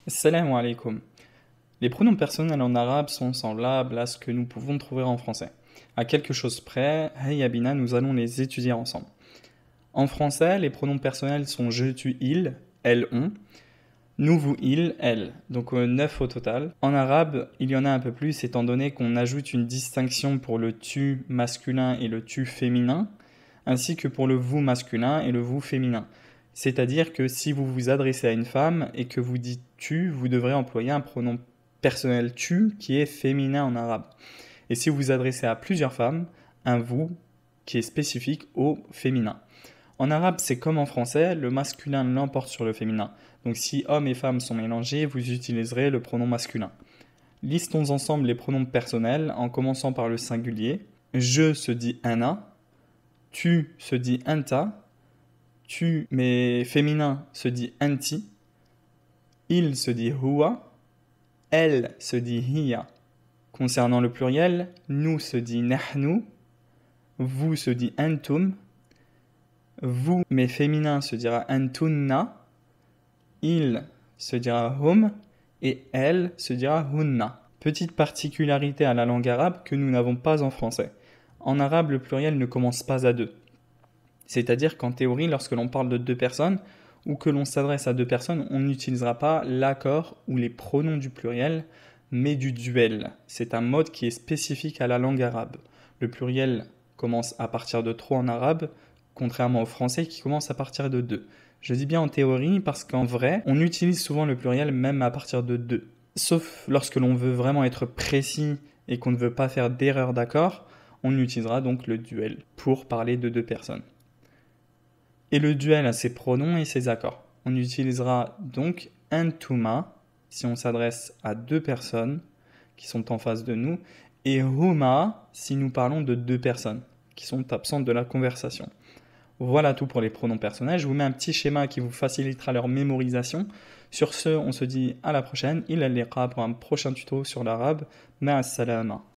Salam alaikum. Les pronoms personnels en arabe sont semblables à ce que nous pouvons trouver en français. À quelque chose près, Hayya bina, nous allons les étudier ensemble. En français, les pronoms personnels sont je, tu, il, elles, on, nous, vous, il, elle. Donc 9 au total. En arabe, il y en a un peu plus étant donné qu'on ajoute une distinction pour le tu masculin et le tu féminin, ainsi que pour le vous masculin et le vous féminin. C'est-à-dire que si vous vous adressez à une femme et que vous dites tu, vous devrez employer un pronom personnel tu qui est féminin en arabe. Et si vous vous adressez à plusieurs femmes, un vous qui est spécifique au féminin. En arabe, c'est comme en français, le masculin l'emporte sur le féminin. Donc si hommes et femmes sont mélangés, vous utiliserez le pronom masculin. Listons ensemble les pronoms personnels en commençant par le singulier. Je se dit ana, tu se dit anta, tu mais féminin se dit anti, il se dit huwa, elle se dit hiya. Concernant le pluriel, nous se dit nahnu, vous se dit antum, vous mais féminin se dira antunna, il se dira hum et elle se dira hunna. Petite particularité à la langue arabe que nous n'avons pas en français. En arabe, le pluriel ne commence pas à deux. C'est-à-dire qu'en théorie, lorsque l'on parle de deux personnes ou que l'on s'adresse à deux personnes, on n'utilisera pas l'accord ou les pronoms du pluriel, mais du duel. C'est un mode qui est spécifique à la langue arabe. Le pluriel commence à partir de 3 en arabe, contrairement au français qui commence à partir de 2. Je dis bien en théorie parce qu'en vrai, on utilise souvent le pluriel même à partir de 2. Sauf lorsque l'on veut vraiment être précis et qu'on ne veut pas faire d'erreur d'accord, on utilisera donc le duel pour parler de deux personnes. Et le duel a ses pronoms et ses accords. On utilisera donc antuma si on s'adresse à deux personnes qui sont en face de nous et huma si nous parlons de deux personnes qui sont absentes de la conversation. Voilà tout pour les pronoms personnels. Je vous mets un petit schéma qui vous facilitera leur mémorisation. Sur ce, on se dit à la prochaine. Il liqa pour un prochain tuto sur l'arabe. Ma'as salama.